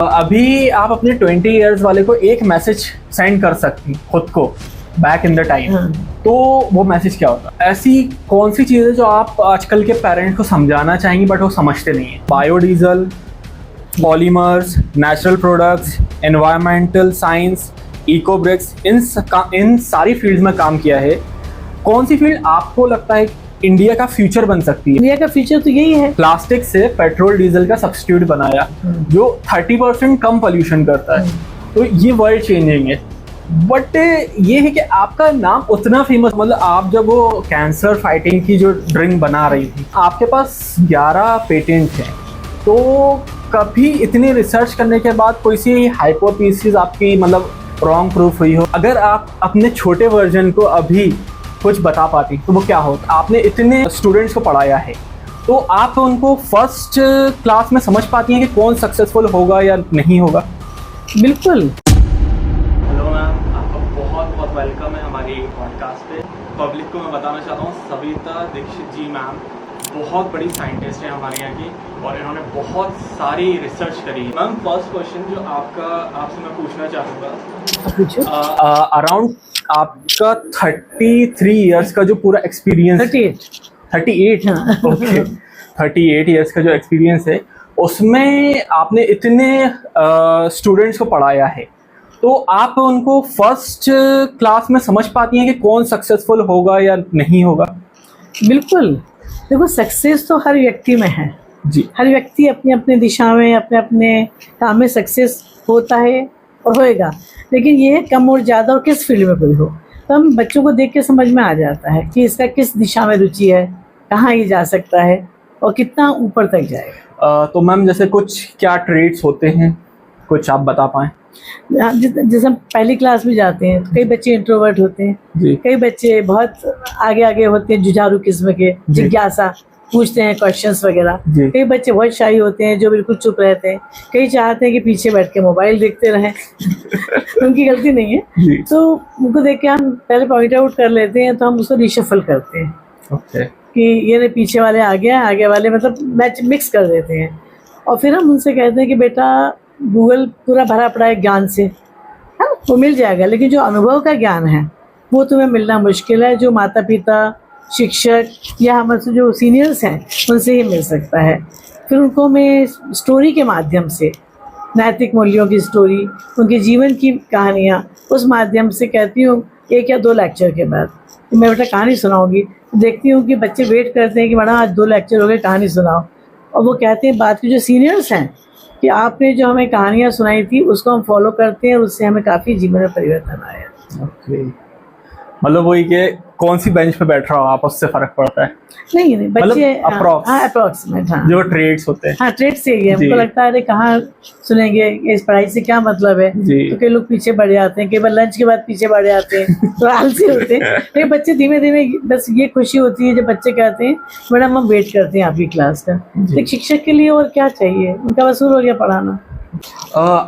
अभी आप अपने 20 इयर्स वाले को एक मैसेज सेंड कर सकती खुद को बैक इन द टाइम, तो वो मैसेज क्या होता? ऐसी कौन सी चीज़ें जो आप आजकल के पेरेंट्स को समझाना चाहेंगी बट वो समझते नहीं है? Biodiesel, polymers, natural products, environmental science, eco bricks, इन सारी फील्ड्स में काम किया है। कौन सी फील्ड आपको लगता है इंडिया का फ्यूचर बन सकती है? इंडिया का फ्यूचर तो यही है। प्लास्टिक से पेट्रोल डीजल का सब्स्टिट्यूट बनाया जो 30% कम पोल्यूशन करता है, तो ये वर्ल्ड चेंजिंग है। बट ये है कि आपका नाम उतना फेमस, मतलब आप जब वो कैंसर फाइटिंग की जो ड्रिंक बना रही थी, आपके पास 11 पेटेंट हैं, तो कभी इतनी रिसर्च करने के बाद कोई सी हाइपोथेसिस आपकी मतलब रॉन्ग प्रूफ हुई हो? अगर आप अपने छोटे वर्जन को अभी कुछ बता पाती तो वो क्या होता? आपने इतने स्टूडेंट्स को पढ़ाया है, तो आप उनको फर्स्ट क्लास में समझ पाती हैं कि कौन सक्सेसफुल होगा या नहीं होगा? बिल्कुल। हेलो मैम, आपका बहुत बहुत वेलकम है हमारी पॉडकास्ट पे। पब्लिक को मैं बताना चाहता हूँ, सविता दीक्षित जी मैम बहुत बड़ी साइंटिस्ट हैं हमारे यहाँ की, और इन्होंने बहुत सारी रिसर्च करी है। मैम, फर्स्ट क्वेश्चन जो आपसे मैं पूछना चाहूँगा, अराउंड आपका 33 इयर्स का जो पूरा एक्सपीरियंस, 38 ओके, 38 इयर्स का जो एक्सपीरियंस है, उसमें आपने इतने स्टूडेंट्स को पढ़ाया है, तो आप उनको फर्स्ट क्लास में समझ पाती हैं कि कौन सक्सेसफुल होगा या नहीं होगा? बिल्कुल। देखो, सक्सेस तो हर व्यक्ति में है जी। हर व्यक्ति अपने अपने दिशा में अपने अपने काम में सक्सेस होता है और होएगा, लेकिन ये है कम और ज़्यादा और किस फील्ड में कोई हो। तो हम बच्चों को देख के समझ में आ जाता है कि इसका किस दिशा में रुचि है, कहाँ ये जा सकता है और कितना ऊपर तक जाएगा। तो मैम, जैसे कुछ क्या ट्रेड्स होते हैं, कुछ आप बता पाएँ? जैसे हम पहली क्लास में जाते हैं तो कई बच्चे इंट्रोवर्ट होते हैं, कई बच्चे बहुत आगे आगे होते हैं, जुझारू किस्म के, जिज्ञासा पूछते हैं क्वेश्चंस वगैरह। कई बच्चे बहुत शाई होते हैं जो बिल्कुल चुप रहते हैं। कई चाहते हैं कि पीछे बैठ के मोबाइल देखते रहें उनकी गलती नहीं है, तो उनको देख के हम पहले पॉइंट आउट कर लेते हैं, तो हम उसको रिशफल करते हैं कि ये पीछे वाले आगे वाले मतलब मैच मिक्स कर देते हैं। और फिर हम उनसे कहते हैं कि बेटा, गूगल पूरा भरा पड़ा है ज्ञान से, है ना, वो मिल जाएगा, लेकिन जो अनुभव का ज्ञान है वो तुम्हें मिलना मुश्किल है। जो माता पिता, शिक्षक या हमारे से जो सीनियर्स हैं उनसे ही मिल सकता है। फिर उनको मैं स्टोरी के माध्यम से, नैतिक मूल्यों की स्टोरी, उनके जीवन की कहानियाँ, उस माध्यम से कहती हूँ 1 या 2 लेक्चर के बाद मैं बेटा कहानी सुनाऊँगी। देखती हूँ कि बच्चे वेट करते हैं कि मैडम आज 2 लेक्चर हो गए, कहानी सुनाओ। और वो कहते हैं बाद के जो सीनियर्स हैं कि आपने जो हमें कहानियाँ सुनाई थी उसको हम फॉलो करते हैं और उससे हमें काफ़ी जीवन में परिवर्तन आया। ओके, मतलब वही कि कौन सी बेंच पे बैठ रहा हो आप, उससे फर्क पड़ता है? नहीं बच्चे अप्रोक्सीमेट जो ट्रेड्स होते हैं, हाँ ट्रेड से ही है। हमको लगता है अरे कहाँ सुनेंगे, इस पढ़ाई से क्या मतलब है, तो कई लोग पीछे बढ़ जाते हैं, कई बार लंच के बाद पीछे बढ़ जाते हैं, तो आलसी होते हैं। लेकिन बच्चे धीमे धीमे, बस ये खुशी होती है जब बच्चे कहते हैं मैडम हम वेट करते हैं आपकी क्लास का। एक शिक्षक के लिए और क्या चाहिए, उनका वसूल हो गया पढ़ाना।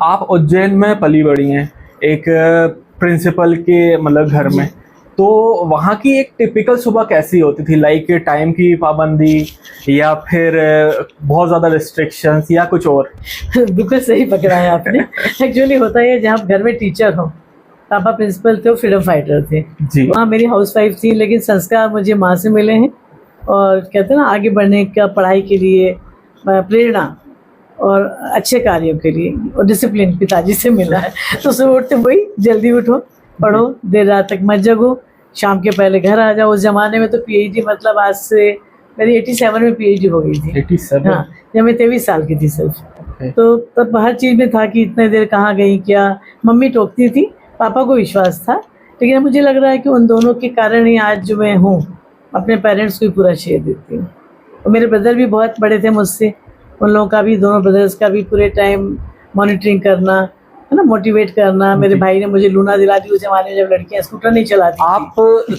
आप उज्जैन में पली बड़ी हैं, एक प्रिंसिपल के मतलब घर में, तो वहाँ की एक टिपिकल सुबह कैसी होती थी? लाइक टाइम की पाबंदी या फिर बहुत ज़्यादा रिस्ट्रिक्शंस या कुछ और? बिल्कुल सही पकड़ा है आपने। एक्चुअली होता है जहाँ घर में टीचर हो, पापा प्रिंसिपल थे, फ्रीडम फाइटर थे जी। वहाँ मेरी हाउस वाइफ थी, लेकिन संस्कार मुझे माँ से मिले हैं, और कहते हैं ना आगे बढ़ने का, पढ़ाई के लिए प्रेरणा और अच्छे कार्यों के लिए, और डिसिप्लिन पिताजी से मिला है। तो सुबह उठते वही, जल्दी उठो, पढ़ो, देर रात तक मत जगो, शाम के पहले घर आ जाओ। उस जमाने में तो पीएचडी, मतलब आज से मेरी 87 में पीएचडी हो गई थी। 87? हाँ, जब मैं 23 साल की थी सिर्फ। तो तब हर चीज़ में था कि इतने देर कहाँ गई क्या। मम्मी टोकती थी, पापा को विश्वास था, लेकिन मुझे लग रहा है कि उन दोनों के कारण ही आज जो मैं हूँ, अपने पेरेंट्स को ही पूरा श्रेय देती हूँ। और मेरे ब्रदर भी बहुत बड़े थे मुझसे, उन लोगों का भी, दोनों ब्रदर्स का भी पूरे टाइम मॉनिटरिंग करना, है ना, मोटिवेट करना। मेरे भाई ने मुझे लूना दिला दी उस जमाने में जब लड़कियां स्कूटर नहीं चलाती। आप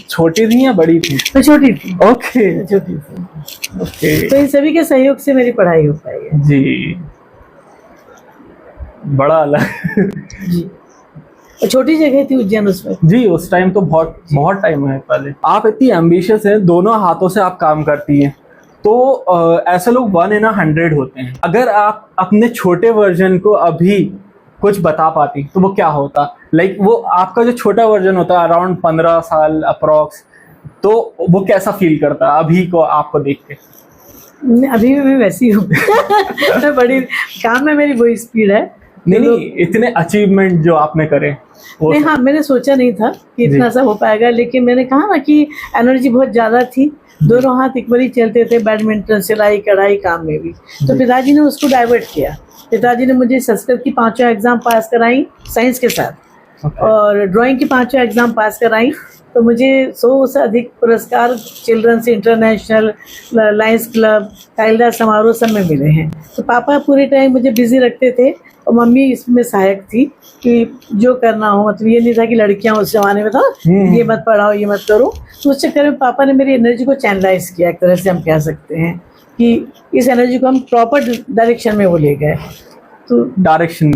छोटी थी या बड़ी थी? मैं छोटी थी। ओके, छोटी थी। ओके। तो इन सभी के सहयोग से मेरी पढ़ाई हो पाई है जी। बड़ा अलग जी। छोटी जगह थी उज्जैन उसमें जी, उस टाइम तो बहुत टाइम है पहले। आप इतनी एम्बिशियस हैं, दोनों हाथों से आप काम करती हैं, तो ऐसे लोग 1 in 100 होते हैं। अगर आप अपने छोटे वर्जन को अभी कुछ बता पाती तो वो क्या होता? लाइक वो आपका जो छोटा वर्जन होता है अराउंड 15 साल अप्रॉक्स, तो वो कैसा फील करता है अभी को आपको देख के? अभी भी मैं वैसी हूँ मैं बड़ी काम में मेरी वही स्पीड है। नहीं, इतने अचीवमेंट जो आपने करे नहीं, हाँ, मैंने सोचा नहीं था कि इतना सा हो पाएगा, लेकिन मैंने कहा ना कि एनर्जी बहुत ज़्यादा थी, दोनों हाथ इक्वली चलते थे, बैडमिंटन, सिलाई, कढ़ाई, काम में भी। तो पिताजी ने उसको डाइवर्ट किया। पिताजी ने मुझे संस्कृत की 5 एग्जाम पास कराई साइंस के साथ, और ड्राइंग की 5 एग्जाम पास कराई। तो मुझे 100 से अधिक पुरस्कार children's international, Lions Club, Kalidas समारोह सब में मिले हैं। तो पापा पूरे टाइम मुझे बिजी रखते थे और मम्मी इसमें सहायक थी कि जो करना हो, मतलब ये नहीं था कि लड़कियां उस जमाने में था ये मत पढ़ाओ, ये मत करो। तो उस चक्कर में पापा ने मेरी एनर्जी को चैनलाइज किया, एक तरह से हम कह सकते हैं कि इस एनर्जी को हम प्रॉपर डायरेक्शन में वो ले गए। तो डायरेक्शन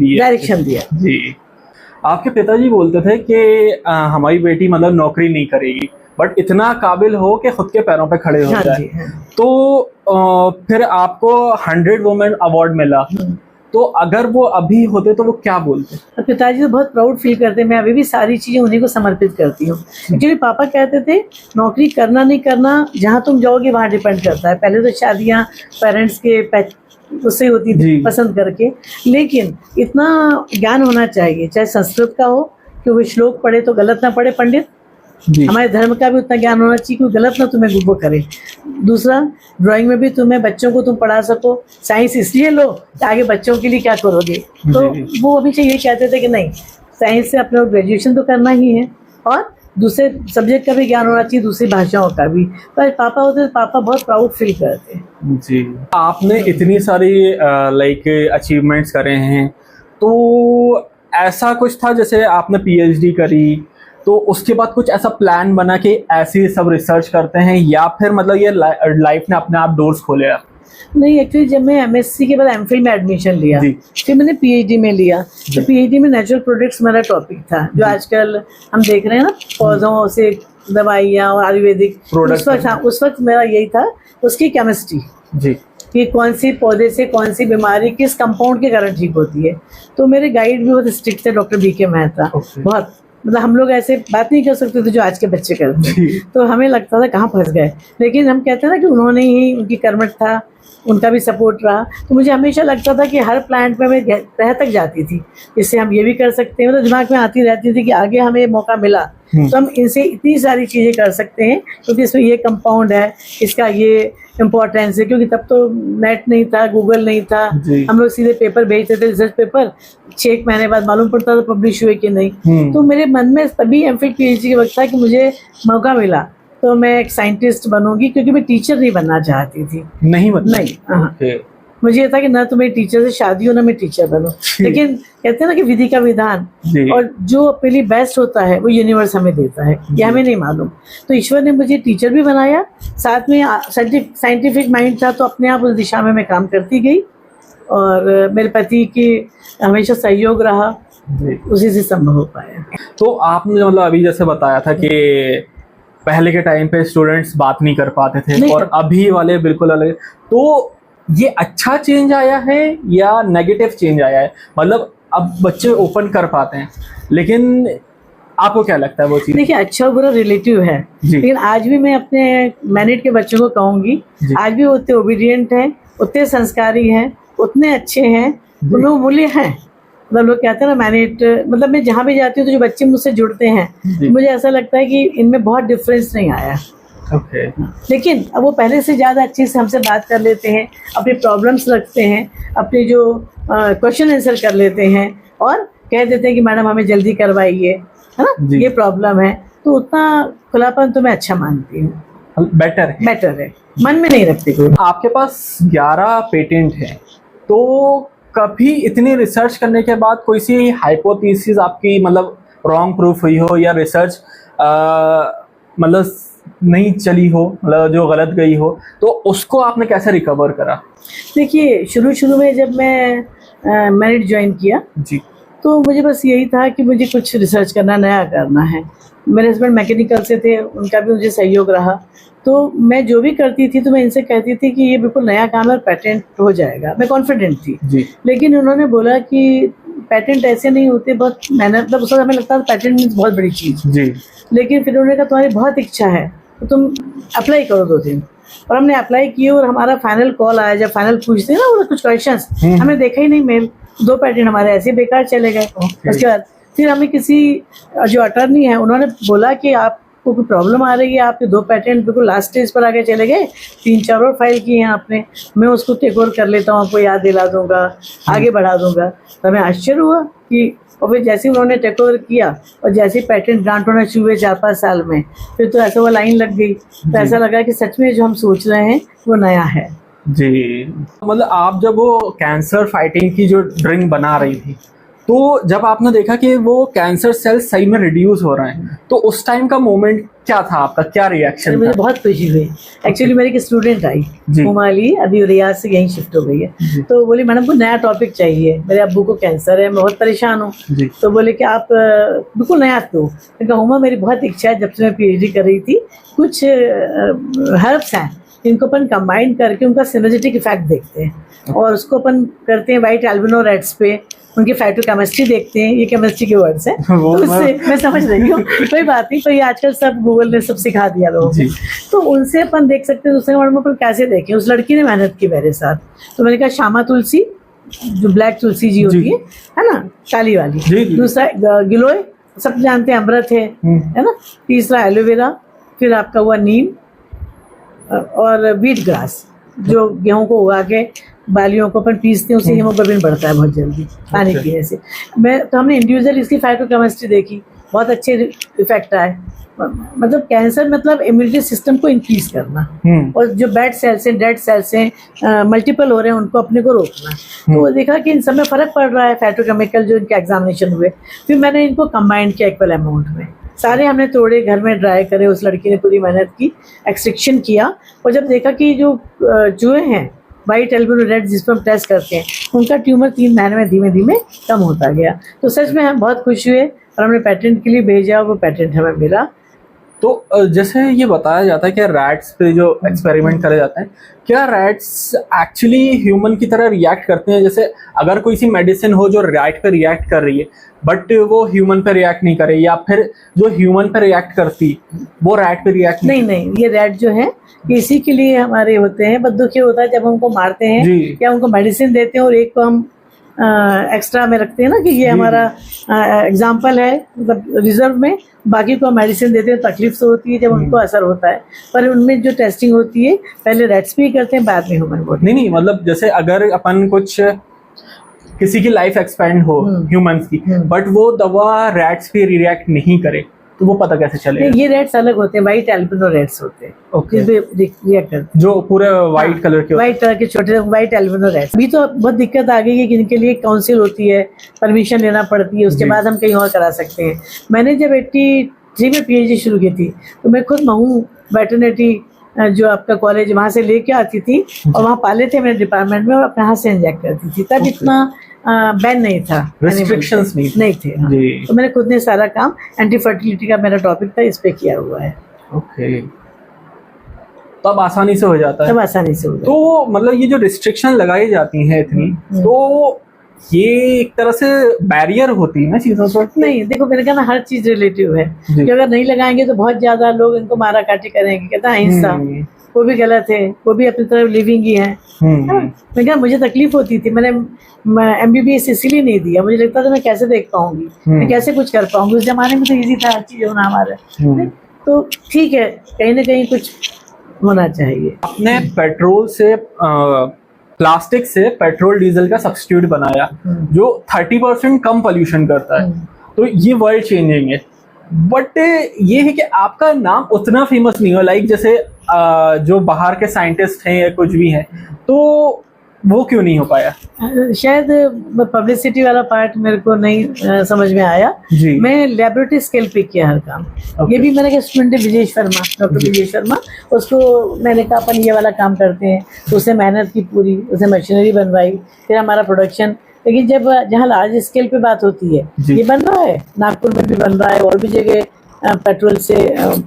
दिया जी। आपके पिताजी बोलते थे कि हमारी बेटी मतलब नौकरी नहीं करेगी, बट इतना काबिल हो कि खुद के पैरों पे खड़े हो जाए। तो फिर आपको 100 वुमेन अवार्ड मिला, तो अगर वो अभी होते तो वो क्या बोलते? पिताजी तो बहुत प्राउड फील करते। मैं अभी भी सारी चीज़ें उन्हीं को समर्पित करती हूँ। एक्चुअली पापा कहते थे नौकरी करना नहीं करना जहाँ तुम जाओगे वहाँ डिपेंड करता है। पहले तो शादियाँ पेरेंट्स के उससे होती थी पसंद करके, लेकिन इतना ज्ञान होना चाहिए, चाहे संस्कृत का हो कि वो श्लोक पढ़े तो गलत ना पढ़े पंडित, हमारे धर्म का भी उतना ज्ञान होना चाहिए कि गलत ना तुम्हें वो करे। दूसरा, ड्राइंग में भी तुम्हें बच्चों को तुम पढ़ा सको। साइंस इसलिए लो कि आगे बच्चों के लिए क्या करोगे। तो वो हमेशा ये कहते थे कि नहीं, साइंस से अपने ग्रेजुएशन तो करना ही है और दूसरे सब्जेक्ट का भी ज्ञान होना चाहिए, दूसरी भाषाओं का भी। पर पापा होते तो पापा बहुत प्राउड फील करते जी। आपने इतनी सारी लाइक अचीवमेंट्स करे हैं, तो ऐसा कुछ था जैसे आपने पीएचडी करी तो उसके बाद कुछ ऐसा प्लान बना कि ऐसे सब रिसर्च करते हैं, या फिर मतलब ये लाइफ ने अपने आप डोर्स खोले? नहीं, एक्चुअली जब मैं एमएससी के बाद एमफिल में एडमिशन लिया, फिर मैंने पीएचडी में लिया। तो पीएचडी में नेचुरल प्रोडक्ट्स मेरा टॉपिक था, जो आजकल हम देख रहे हैं ना, पौधों से दवाइयाँ और आयुर्वेदिक प्रोडक्ट्स। उस वक्त मेरा यही था, उसकी केमिस्ट्री जी, कि कौन सी पौधे से कौन सी बीमारी किस कंपाउंड के कारण ठीक होती है। तो मेरे गाइड भी बहुत स्ट्रिक्ट थे, डॉक्टर बीके मेहता। बहुत मतलब हम लोग ऐसे बात नहीं कर सकते थे जो आज के बच्चे करते हैं। तो हमें लगता था कहाँ फंस गए, लेकिन हम कहते हैं ना कि उन्होंने ही, उनकी कर्मठ था, उनका भी सपोर्ट रहा। तो मुझे हमेशा लगता था कि हर प्लांट में मैं तह तक जाती थी, इससे हम ये भी कर सकते हैं। मतलब दिमाग में आती रहती थी कि आगे हमें मौका मिला तो हम इनसे इतनी सारी चीज़ें कर सकते हैं, क्योंकि इसमें ये कंपाउंड है, इसका ये इम्पोर्टेंस है। क्योंकि तब तो नेट नहीं था, गूगल नहीं था, हम लोग सीधे पेपर भेजते थे, रिसर्च पेपर 6 महीने बाद मालूम पड़ता था पब्लिश हुए कि नहीं। तो मेरे मन में तभी एमफिल पीएचडी के वक्त था कि मुझे मौका मिला तो मैं एक साइंटिस्ट बनूंगी, क्योंकि मैं टीचर नहीं बनना चाहती थी। नहीं, मुझे ये था कि ना तो मेरी टीचर से शादी हो ना मैं टीचर बनूं। लेकिन कहते हैं ना कि विधि का विधान, और जो अपने लिए बेस्ट होता है वो यूनिवर्स हमें देता है, ये हमें नहीं मालूम। तो ईश्वर ने मुझे टीचर भी बनाया, साथ में साइंटिफिक माइंड था, तो अपने आप उस दिशा में मैं काम करती गई। और मेरे पति की हमेशा सहयोग रहा, उसी से संभव हो पाया। तो आपने मतलब अभी जैसे बताया था कि पहले के टाइम पे स्टूडेंट्स बात नहीं कर पाते थे और अभी वाले बिल्कुल अलग, तो ये अच्छा चेंज आया है या नेगेटिव चेंज आया है? मतलब अब बच्चे ओपन कर पाते हैं, लेकिन आपको क्या लगता है वो चीज? देखिए, अच्छा बुरा रिलेटिव है, लेकिन आज भी मैं अपने मैरिड के बच्चों को कहूँगी, आज भी उतने ओबीडियंट हैं, उतने संस्कारी हैं, उतने अच्छे हैं, उन्होंने मूल्य हैं। मतलब लोग कहते हैं ना मैरिड, मतलब मैं जहाँ भी जाती हूँ तो जो बच्चे मुझसे जुड़ते हैं, मुझे ऐसा लगता है कि इनमें बहुत डिफरेंस नहीं आया। लेकिन अब वो पहले से ज़्यादा अच्छे से हमसे बात कर लेते हैं, अपने प्रॉब्लम्स रखते हैं, अपने जो क्वेश्चन आंसर कर लेते हैं और कह देते हैं कि मैडम हमें जल्दी करवाइए, है ना, ये प्रॉब्लम है। तो उतना खुलापन तो मैं अच्छा मानती हूँ, बेटर है, मन में नहीं रखते कोई। आपके पास 11 पेटेंट हैं, तो कभी इतनी रिसर्च करने के बाद कोई सी हाइपोथेसिस आपकी मतलब रॉन्ग प्रूफ हुई हो, या रिसर्च मतलब नहीं चली हो, मतलब जो गलत गई हो, तो उसको आपने कैसे रिकवर करा? देखिए, शुरू में जब मैं मैरिड ज्वाइन किया जी, तो मुझे बस यही था कि मुझे कुछ रिसर्च करना, नया करना है। मेरे हस्बैंड मैकेनिकल से थे, उनका भी मुझे सहयोग रहा। तो मैं जो भी करती थी तो मैं इनसे कहती थी कि ये बिल्कुल नया काम है और पेटेंट हो जाएगा, मैं कॉन्फिडेंट थी जी। लेकिन उन्होंने बोला कि पेटेंट ऐसे नहीं होते, बहुत मेहनत, मतलब उस वक्त हमें लगता था पेटेंट मीन्स बहुत बड़ी चीज़ जी। लेकिन फिर उन्होंने कहा तुम्हारी बहुत इच्छा है तो तुम अप्लाई करो 2 दिन। और हमने अप्लाई किए और हमारा फाइनल कॉल आया, जब फाइनल पूछते हैं ना वो कुछ क्वेश्चंस, हमने देखा ही नहीं मेल, 2 पेटेंट हमारे ऐसे बेकार चले गए। उसके बाद फिर हमें किसी जो अटर्नी है उन्होंने बोला कि आपको कोई प्रॉब्लम आ रही है, आपके 2 पेटेंट बिल्कुल लास्ट स्टेज पर आगे चले गए, 3-4 और फाइल किए हैं आपने, मैं उसको टेक ओवर कर लेता हूँ, आपको याद दिला दूंगा, आगे बढ़ा दूंगा। तो हमें आश्चर्य हुआ कि, और फिर जैसे उन्होंने टेक ओवर किया और जैसे पेटेंट ग्रांट होना शुरू हुए 4-5 साल में, फिर तो ऐसा वो लाइन लग गई। तो ऐसा लगा कि सच में जो हम सोच रहे हैं वो नया है जी। मतलब आप जब वो कैंसर फाइटिंग की जो ड्रिंक बना रही थी, तो जब आपने देखा कि वो कैंसर सेल्स सही में रिड्यूस हो रहे हैं, तो उस टाइम का मोमेंट क्या था आपका, क्या रिएक्शन था? मुझे बहुत खुशी हुई। एक्चुअली मेरी एक स्टूडेंट आई हुमाली, अभी रियाज से यहीं शिफ्ट हो गई है, तो बोली मैडम को नया टॉपिक चाहिए, मेरे अब्बू को कैंसर है, मैं बहुत परेशान हूँ। तो बोले कि आप बिल्कुल नया दो। मैंने कहा हुमा मेरी बहुत इच्छा है, जब से मैं PhD कर रही थी, कुछ हर्ब्स हैं इनको अपन कंबाइन करके उनका सिनर्जेटिक इफेक्ट देखते हैं और उसको अपन करते हैं वाइट एल्बिनो रेट्स पे, उनकी फाइटोकेमिस्ट्री देखते हैं। ये केमिस्ट्री के वर्ड्स हैं तो उससे मैं समझ रही हूँ, कोई बात नहीं, तो ये आजकल सब गूगल ने सब सिखा दिया लोगों को, तो उनसे अपन देख सकते हैं। दूसरे वर्ड में अपन कैसे देखें, उस लड़की ने मेहनत की मेरे साथ, तो मैंने कहा श्यामा तुलसी, जो ब्लैक तुलसी जी होती है ना, काली वाली, दूसरा गिलोय सब जानते हैं, अमृत है ना, तीसरा एलोवेरा, फिर आपका हुआ नीम और व्हीट ग्रास, जो गेहूं को उगा के बालियों को अपन पीसते हैं, उससे हीमोग्लोबिन बढ़ता है बहुत जल्दी पानी पीने से। तो हमने इंडिविजुअल इसकी फाइटोकेमिस्ट्री देखी, बहुत अच्छे इफेक्ट आए। मतलब कैंसर मतलब इम्यूनिटी सिस्टम को इंक्रीज करना और जो बैड सेल्स हैं, डेड सेल्स हैं, मल्टीपल हो रहे हैं, उनको अपने को रोकना। तो वो देखा कि इन सब में फ़र्क पड़ रहा है, फाइटोकेमिकल जो इनके एग्जामिनेशन हुए। फिर मैंने इनको कंबाइंड किया इक्वल अमाउंट में, सारे हमने तोड़े, घर में ड्राई करे, उस लड़की ने पूरी मेहनत की, एक्सट्रैक्शन किया, और जब देखा कि जो चूहे हैं वाइट एल्बिनो रेड जिस पर हम टेस्ट करते हैं, उनका ट्यूमर 3 महीने में धीमे धीमे कम होता गया। तो सच में हम बहुत खुश हुए और हमने पेटेंट के लिए भेजा, वो पेटेंट हमें मिला। तो जैसे ये बताया जाता है कि रैट्स पे जो एक्सपेरिमेंट करे जाते हैं, क्या रैट्स एक्चुअली ह्यूमन की तरह रिएक्ट करते हैं? जैसे अगर कोई सी मेडिसिन हो जो रैट पे रिएक्ट कर रही है बट वो ह्यूमन पे रिएक्ट नहीं करे, या फिर जो ह्यूमन पे रिएक्ट करती वो रैट पे रिएक्ट नहीं, ये रैट जो है इसी के लिए हमारे होते हैं। बस दुख ये होता है जब हमको मारते हैं या उनको मेडिसिन देते हैं और एक को हम एक्स्ट्रा में रखते हैं ना कि ये हमारा एग्जाम्पल है, मतलब रिजर्व में, बाकी को मेडिसिन देते हैं, तकलीफ तो होती है जब उनको असर होता है, पर उनमें जो टेस्टिंग होती है पहले रैट्स पे ही करते हैं, बाद में ह्यूमन बॉडी। नहीं, मतलब जैसे अगर अपन कुछ किसी की लाइफ एक्सपेंड हो ह्यूमंस की, बट वो दवा रैट्स पे रिएक्ट नहीं करे, तो वो पता कैसे चलेगा? ये रेट्स अलग होते हैं, वाइट एल्बिनो रेट्स होते हैं, रिएक्ट करते हैं, जो पूरे वाइट कलर के, वाइट कलर के छोटे वाइट एल्बिनो रेट्स। अभी तो बहुत दिक्कत आ गई है कि इनके लिए काउंसिल होती है, परमिशन लेना पड़ती है, उसके बाद हम कहीं और करा सकते हैं। मैंने जब 83 में PhD शुरू की थी, तो मैं खुद महू वेटरनिटी जो आपका कॉलेज वहाँ से लेके आती थी और वहाँ पाले थे मेरे डिपार्टमेंट में, और अपने हाथ से इंजेक्ट करती थी। तब इतना बैन नहीं था, रिस्ट्रिक्शंस नहीं थे। हाँ। तो मैंने खुद ने सारा काम, एंटी फर्टिलिटी का मेरा टॉपिक था, इस पे किया हुआ है। ओके, तब आसानी से हो जाता है। तब आसानी से हो जाता है। तो मतलब ये जो रिस्ट्रिक्शन लगाई जाती हैं इतनी, तो ये एक तरह से बैरियर होती है ना चीजों पर? नहीं, देखो मेरे कहना हर चीज रिलेटिव है कि अगर नहीं लगाएंगे तो बहुत ज्यादा लोग इनको मारा काटी करेंगे, कहता है अहिंसा, वो भी गलत है, वो भी अपनी तरफ लिविंग ही है। मैं कहा मुझे तकलीफ होती थी, मैंने MBBS इसीलिए नहीं दिया, मुझे लगता था मैं कैसे देख पाऊंगी, मैं कैसे कुछ कर पाऊंगी। उस जमाने में तो इजी था हर चीज होना हमारा, तो ठीक है, कहीं ना कहीं कुछ होना चाहिए। अपने पेट्रोल से प्लास्टिक से पेट्रोल डीजल का सब्स्टिट्यूट बनाया जो 30% कम पोल्यूशन करता है, तो ये वर्ल्ड चेंजिंग है। बट ये है कि आपका नाम उतना फेमस नहीं हो, लाइक जैसे जो बाहर के साइंटिस्ट हैं या कुछ भी हैं, तो वो क्यों नहीं हो पाया? शायद पब्लिसिटी वाला पार्ट मेरे को नहीं समझ में आया। मैं लेबोरेटरी स्केल पे किया हर काम। ये भी मेरे स्टूडेंट है विजय शर्मा, डॉक्टर विजय शर्मा, उसको मैंने कहा अपन ये वाला काम करते हैं, तो उसे मेहनत की पूरी, उसे मशीनरी बनवाई, फिर हमारा प्रोडक्शन लेकिन जब जहाँ लार्ज स्केल पे बात होती है, ये बन रहा है नागपुर में भी बन रहा है और भी जगह पेट्रोल से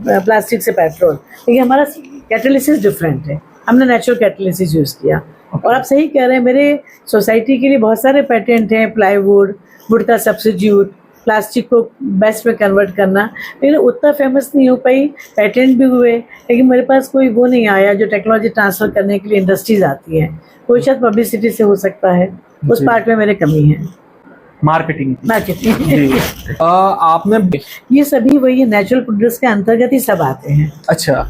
प्लास्टिक से पेट्रोल, लेकिन हमारा कैटालिसिस डिफरेंट है, हमने नेचुरल कैटालिसिस यूज़ किया। और आप सही कह रहे हैं, मेरे सोसाइटी के लिए बहुत सारे पेटेंट हैं, प्लाईवुड, वुड का सब्स्टिट्यूट, प्लास्टिक को बेस्ट में कन्वर्ट करना, लेकिन उतना फेमस नहीं हो पाई। पेटेंट भी हुए लेकिन मेरे पास कोई वो नहीं आया जो टेक्नोलॉजी ट्रांसफ़र करने के लिए इंडस्ट्रीज आती हैं। कोई शायद पब्लिसिटी से हो सकता है, उस पार्ट में मेरे कमी है। मार्केटिंग आपने ये सभी वही नेचुरल प्रोडक्ट्स के अंतर्गत ही सब आते हैं। अच्छा,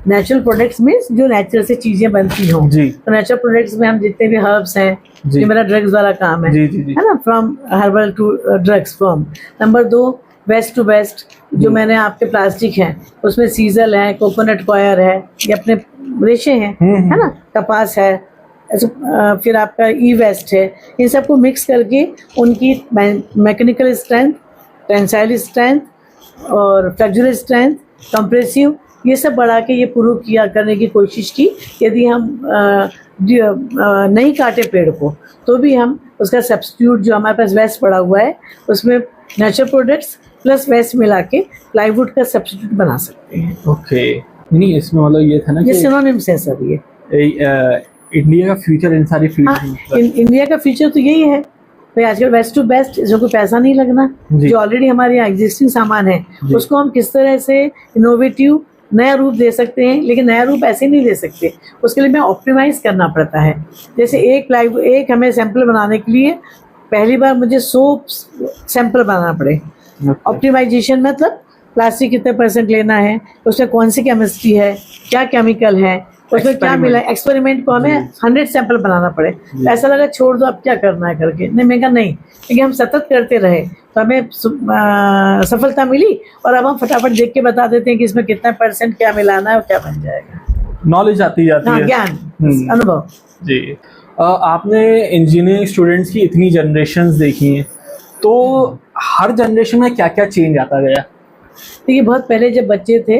नेचुरल प्रोडक्ट्स मीन्स जो नेचुरल से चीजें बनती हों। तो नेचुरल प्रोडक्ट्स में हम जितने भी हर्ब्स हैं, जो मेरा ड्रग्स वाला काम है, है ना, from herbal to drugs form. Number 2, waste to best, जो मैंने आपके प्लास्टिक हैं उसमें सीजल है, कोकोनट कॉयर है, ये अपने रेशे हैं, है ना, कपास है, फिर आपका ई वेस्ट है, इन सबको मिक्स करके उनकी मैकेनिकल स्ट्रेंथ, टेंसाइल स्ट्रेंथ और फ्लेक्सुरल स्ट्रेंथ, कंप्रेसिव, ये सब बढ़ा के ये प्रूव किया करने की कोशिश की। यदि हम नहीं काटे पेड़ को तो भी हम उसका सब्स्टिट्यूट जो हमारे पास वेस्ट पड़ा हुआ है उसमें नेचुरल प्रोडक्ट्स प्लस वेस्ट मिला के प्लाईवुड का सब्स्टिट्यूट बना सकते हैं। ओके, नहीं इसमें मतलब ये था ना ये सिनोनिम्स है सब। ये इंडिया का फ्यूचर इन सारी फील्ड, इंडिया का फ्यूचर तो यही है भाई। आजकल वेस्ट टू बेस्ट, इसमें कोई पैसा नहीं लगना। जो ऑलरेडी हमारे यहाँ एग्जिस्टिंग सामान है उसको हम किस तरह से इनोवेटिव नया रूप दे सकते हैं, लेकिन नया रूप ऐसे नहीं दे सकते, उसके लिए हमें ऑप्टिमाइज करना पड़ता है। जैसे एक हमें सैंपल बनाने के लिए पहली बार मुझे 100 सैंपल बनाना पड़े। ऑप्टिमाइजेशन मतलब प्लास्टिक कितने % लेना है, उसमें कौन सी केमिस्ट्री है, क्या केमिकल है, उसमें क्या मिला है, एक्सपेरिमेंट को हमें 100 सैंपल बनाना पड़े। ऐसा लगा छोड़ दो, अब क्या करना है करके, नहीं मैं कहा नहीं, लेकिन हम सतत करते रहे तो हमें सफलता मिली और अब हम फटाफट देख के बता देते हैं कि इसमें कितना % क्या मिलाना है और क्या बन जाएगा। नॉलेज आती जाती है, ज्ञान, अनुभव। जी, आपने इंजीनियरिंग स्टूडेंट्स की इतनी जनरेशन्स देखी हैं, तो हर जनरेशन में क्या क्या चेंज आता गया? देखिए, बहुत पहले जब बच्चे थे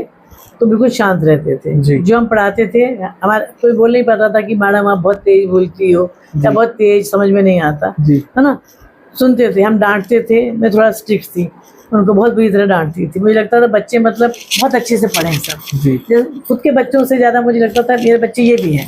तो बिल्कुल शांत रहते थे। जो हम पढ़ाते थे, हमारा कोई बोल नहीं पाता था कि मैडम आप बहुत तेज बोलती हो या बहुत तेज समझ में नहीं आता, है ना। सुनते थे, हम डांटते थे। मैं थोड़ा स्ट्रिक्ट थी, उनको बहुत बुरी तरह डांटती थी। मुझे लगता था बच्चे मतलब बहुत अच्छे से पढ़ें सब। खुद के बच्चों से ज़्यादा मुझे लगता था मेरे बच्चे ये भी हैं,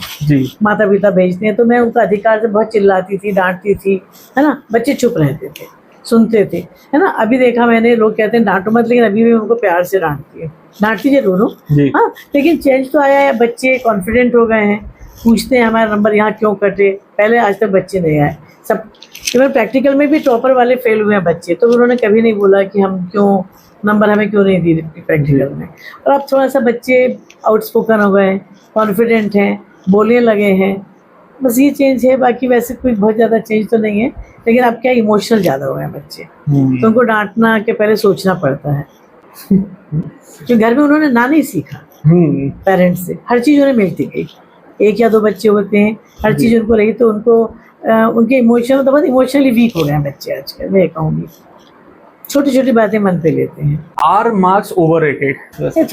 माता पिता भेजते हैं, तो मैं उनका अधिकार से बहुत चिल्लाती थी, डांटती थी, है ना। बच्चे चुप रहते थे, सुनते थे, है ना। अभी देखा मैंने, लोग कहते हैं डांटो मत, लेकिन अभी भी उनको प्यार से डांटती जरूर हूँ, हाँ। लेकिन चेंज तो आया है, बच्चे कॉन्फिडेंट हो गए हैं, पूछते हैं हमारा नंबर यहाँ क्यों कटे। पहले आज तक बच्चे नहीं आए, सब इवन प्रैक्टिकल में भी टॉपर वाले फेल हुए हैं बच्चे, तो उन्होंने कभी नहीं बोला कि हम क्यों नंबर हमें क्यों नहीं दिए प्रैक्टिकल में। और अब थोड़ा सा बच्चे आउटस्पोकन हो गए, कॉन्फिडेंट हैं, बोलने लगे हैं, बस ये चेंज है। बाकी वैसे कोई बहुत ज़्यादा चेंज तो नहीं है, लेकिन अब क्या इमोशनल ज़्यादा हो गए हैं बच्चे, तो उनको डांटना के पहले सोचना पड़ता है। क्योंकि घर में उन्होंने ना नहीं सीखा पेरेंट्स से, हर चीज़ उन्हें मिलती गई। 1 या 2 बच्चे होते हैं, हर चीज़ उनको रही, तो उनको उनके इमोशनल, तो बहुत इमोशनली वीक हो गए हैं बच्चे आजकल, मैं कहूँगी। छोटी छोटी बातें मन पे लेते हैं। Are marks overrated?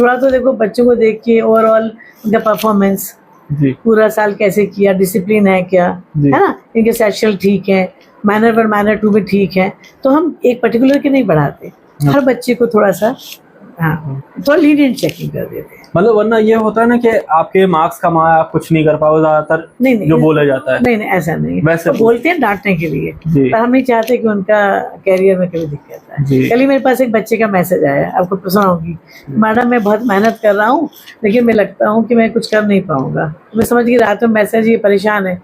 थोड़ा तो देखो बच्चों को देख के ओवरऑल उनका परफॉर्मेंस, पूरा साल कैसे किया, डिसिप्लिन है क्या, है ना, इनके सेशनल ठीक है, मैनर 1 मैनर 2 भी ठीक है, तो हम एक पर्टिकुलर के नहीं बढ़ाते, हर बच्चे को थोड़ा सा, हाँ, थोड़ा लीनियंट चेकिंग कर देते हैं। मतलब वरना ये होता है ना कि आपके मार्क्स कम आए, आप कुछ नहीं कर पाओ, ज्यादातर नहीं, जो बोला जाता है। नहीं, ऐसा नहीं, वैसे तो बोलते हैं डांटने के लिए, पर हम नहीं चाहते कि उनका कैरियर में कभी दिक्कत आए। कल ही मेरे पास एक बच्चे का मैसेज आया, आपको सुनाऊंगी। मैडम मैं बहुत मेहनत कर रहा हूँ, लेकिन मैं लगता हूँ कि मैं कुछ कर नहीं पाऊंगा। मैं समझ गई रात में मैसेज, ये परेशान है।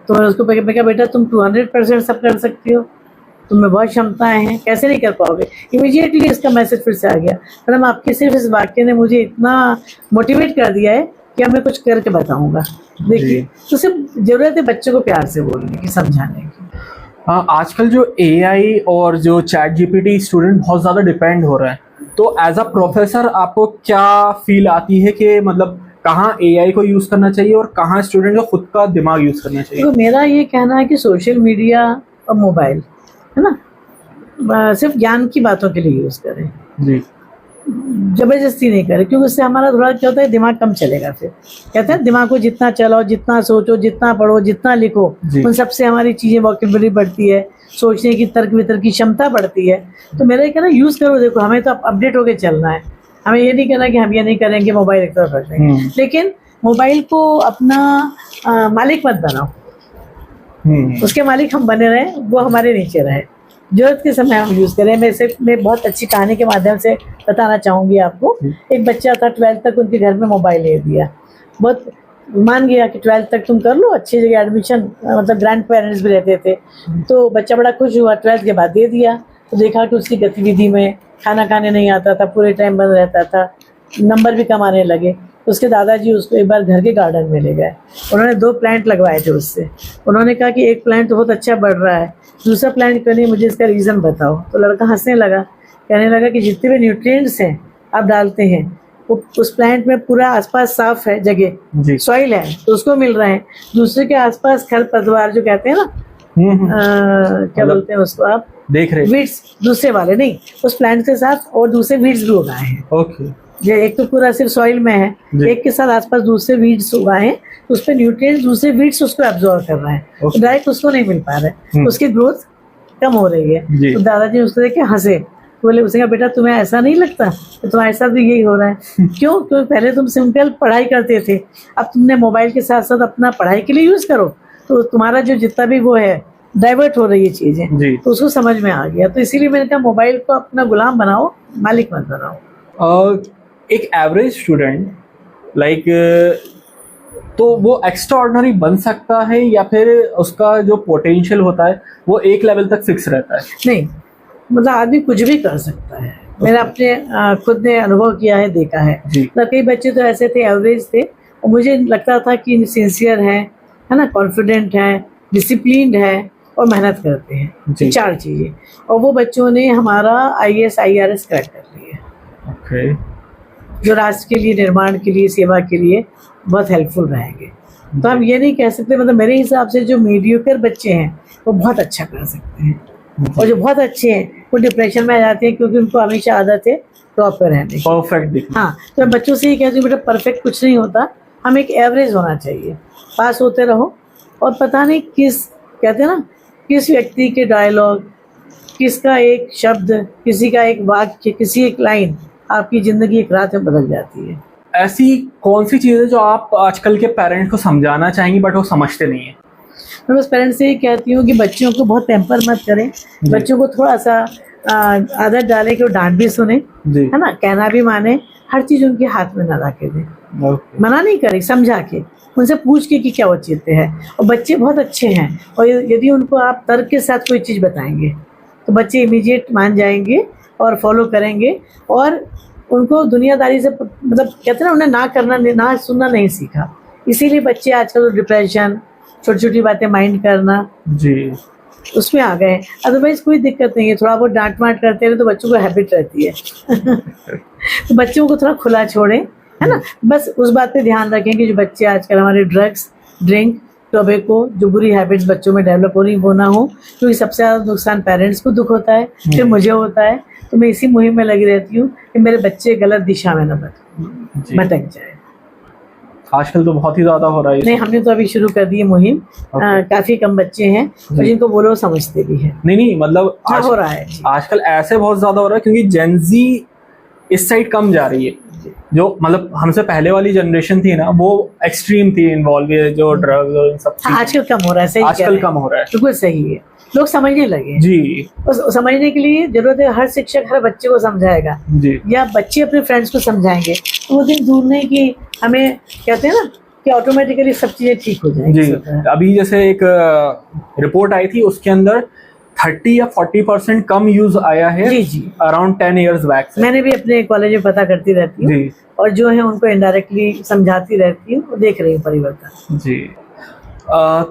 तो मैं उसको कहा, बेटा तुम 200% सब कर सकती हो, तुम्हें बहुत क्षमताएं हैं, कैसे नहीं कर पाओगे। इमीडिएटली इसका मैसेज फिर से आ गया, मैडम आपके सिर्फ इस वाक्य ने मुझे इतना मोटिवेट कर दिया है कि अब मैं कुछ करके बताऊंगा। देखिए, तो सिर्फ जरूरत है बच्चों को प्यार से बोलने की, समझाने की। आजकल जो AI और जो चैट GPT स्टूडेंट बहुत ज़्यादा डिपेंड हो रहा है, तो एज अ प्रोफेसर आपको क्या फील आती है कि मतलब कहाँ AI को यूज़ करना चाहिए और कहाँ स्टूडेंट को खुद का दिमाग यूज़ करना चाहिए? तो मेरा ये कहना है कि सोशल मीडिया और मोबाइल, है ना, सिर्फ ज्ञान की बातों के लिए यूज़ करें। जबरदस्ती नहीं करे, क्योंकि उससे हमारा थोड़ा क्या होता है, दिमाग कम चलेगा। फिर कहते हैं दिमाग को जितना चलाओ, जितना सोचो, जितना पढ़ो, जितना लिखो, उन सबसे हमारी चीजें वोकैबुलरी बढ़ती है, सोचने की, तर्क वितर्क की क्षमता बढ़ती है। तो मेरा ये कहना, यूज करो। देखो, हमें तो अपडेट होके चलना है, हमें ये नहीं कहना कि हम ये नहीं करेंगे, मोबाइल एक तरफ रख देंगे, लेकिन मोबाइल को अपना मालिक मत बनाओ। उसके मालिक हम बने रहे, वो हमारे नीचे रहे, जरूरत के समय हम यूज करें। मैं बहुत अच्छी कहानी के माध्यम से बताना चाहूंगी आपको। एक बच्चा था, 12th तक उनके घर में मोबाइल ले दिया, बहुत मान गया कि 12th तक तुम कर लो, अच्छी जगह एडमिशन, मतलब ग्रैंड पेरेंट्स भी रहते थे, तो बच्चा बड़ा खुश हुआ। 12th के बाद दे दिया, तो देखा कि उसकी गतिविधि में खाना खाने नहीं आता था, पूरे टाइम बंद रहता था, नंबर भी कम आने लगे। उसके दादाजी उसको एक बार घर के गार्डन में ले गए, उन्होंने 2 प्लांट लगवाए थे उससे। उन्होंने कहा कि एक प्लांट तो बहुत अच्छा बढ़ रहा है, दूसरा प्लांट क्यों नहीं, मुझे इसका रीज़न बताओ। तो लड़का हंसने लगा, कहने लगा कि जितने भी न्यूट्रिएंट्स हैं आप डालते हैं, वो उस प्लांट में पूरा आसपास साफ है जगह, सॉइल है, तो उसको मिल रहे हैं। दूसरे के आसपास खरपतवार जो कहते हैं ना, क्या बोलते हैं उसको आप, देख रहे, वीड्स, दूसरे वाले नहीं, उस प्लांट के साथ और दूसरे वीड्स भी उगाए हैं। ओके, एक तो पूरा सिर्फ सॉइल में है, एक के साथ आसपास दूसरे वीड्स उगाए हैं, तो उस पर न्यूट्रिएंट्स दूसरे वीड्स उसको एब्जॉर्ब कर रहे हैं, तो डायरेक्ट उसको नहीं मिल पा रहा है, उसकी ग्रोथ कम हो रही है। तो दादाजी उसको देख के हंसे, बोले, उसने कहा बेटा तुम्हें ऐसा नहीं लगता तो तुम्हारे साथ भी यही हो रहा है? क्यों? क्योंकि पहले तुम सिंपल पढ़ाई करते थे, अब तुमने मोबाइल के साथ साथ अपना पढ़ाई के लिए यूज करो, तो तुम्हारा जो जितना भी वो है डाइवर्ट हो रही है चीजें, तो उसको समझ में आ गया। तो इसीलिए मैंने कहा मोबाइल को अपना गुलाम बनाओ, मालिक मत बनाओ। एक एवरेज स्टूडेंट लाइक तो वो एक्स्ट्राऑर्डिनरी बन सकता है, या फिर उसका जो पोटेंशियल होता है वो एक लेवल तक फिक्स रहता है? नहीं, मतलब आदमी कुछ भी कर सकता है। मैंने अपने खुद ने अनुभव किया है, देखा है। मतलब कई बच्चे तो ऐसे थे, एवरेज थे, और मुझे लगता था कि सिंसियर है ना, कॉन्फिडेंट है, डिसिप्लिन्ड है और मेहनत करते हैं, 4 चीज़ें, और वो बच्चों ने हमारा IAS IRS क्रैक कर लिया। ओके, जो राष्ट्र के लिए, निर्माण के लिए, सेवा के लिए बहुत हेल्पफुल रहेंगे। तो हम ये नहीं कह सकते, मतलब मेरे हिसाब से जो मीडियोकर बच्चे हैं वो बहुत अच्छा कर सकते हैं, और जो बहुत अच्छे हैं वो डिप्रेशन में आ जाते हैं, क्योंकि उनको हमेशा आदत है टॉप पर रहने की, परफेक्ट दिखना। हाँ, तो मैं बच्चों से ये कहती हूँ, बेटा परफेक्ट कुछ नहीं होता, हम एक एवरेज होना चाहिए, पास होते रहो। और पता नहीं किस, कहते हैं ना, किस व्यक्ति के डायलॉग, किसका एक शब्द, किसी का एक वाक्य, किसी एक लाइन आपकी ज़िंदगी एक रात में बदल जाती है। ऐसी कौन सी चीज़ है जो आप आजकल के पेरेंट्स को समझाना चाहेंगी बट वो समझते नहीं है? मैं बस पेरेंट्स से ये कहती हूँ कि बच्चों को बहुत पैम्पर मत करें, बच्चों को थोड़ा सा आदत डालें कि वो डांट भी सुने, है ना, कहना भी माने, हर चीज़ उनके हाथ में ना ला के दें। मना नहीं करें, समझा के, उनसे पूछ के कि क्या वो चाहते हैं। और बच्चे बहुत अच्छे हैं, और यदि उनको आप तर्क के साथ कोई चीज़ बताएंगे तो बच्चे इमीडिएट मान जाएंगे और फॉलो करेंगे। और उनको दुनियादारी से, मतलब कहते हैं ना, उन्हें ना करना, ना सुनना नहीं सीखा, इसीलिए बच्चे आजकल डिप्रेशन, छोटी छोटी बातें माइंड करना जी, उसमें आ गए। अदरवाइज कोई दिक्कत नहीं है, थोड़ा बहुत डांट माट करते रहे तो बच्चों को हैबिट रहती है। तो बच्चों को थोड़ा खुला छोड़ें, है ना, बस उस बात पे ध्यान रखें कि जो बच्चे आजकल हमारे ड्रग्स, ड्रिंक, टोबैको, जो बुरी हैबिट्स बच्चों में डेवलप हो रही वो ना हो, क्योंकि सबसे ज़्यादा नुकसान पेरेंट्स को दुख होता है, फिर मुझे होता है। तो मैं इसी मुहिम में लगी रहती हूँ कि मेरे बच्चे गलत दिशा में न भटक जाए। आजकल तो बहुत ही ज़्यादा हो रहा है। नहीं, हमने तो अभी शुरू कर दी है मुहिम, काफ़ी कम बच्चे हैं और जिनको वो लोग समझते भी हैं। नहीं, मतलब हो रहा है आजकल ऐसे बहुत ज़्यादा हो रहा है, क्योंकि जेनजी इस साइड कम जा रही है। जो मतलब हमसे पहले वाली जनरेशन थी ना, वो एक्सट्रीम थी इन्वॉल्व, जो ड्रग्स सब। आजकल कम हो रहा है, सही आजकल कम हो रहा है, बिल्कुल सही है, लोग समझने लगे जी। समझने के लिए जरूरत है, हर शिक्षक हर बच्चे को समझाएगा जी, या बच्चे अपने फ्रेंड्स को समझाएंगे, तो वो दिन दूर नहीं कि हमें कहते हैं ना कि ऑटोमेटिकली सब चीजें ठीक हो जाएंगी जी। अभी जैसे एक रिपोर्ट आई थी, उसके अंदर 30 या 40% कम यूज आया है जी अराउंड 10 years बैक। मैंने भी अपने कॉलेज में पता करती रहती हूँ और जो है उनको इनडायरेक्टली समझाती रहती हूँ, देख रही हूँ परिवर्तन जी।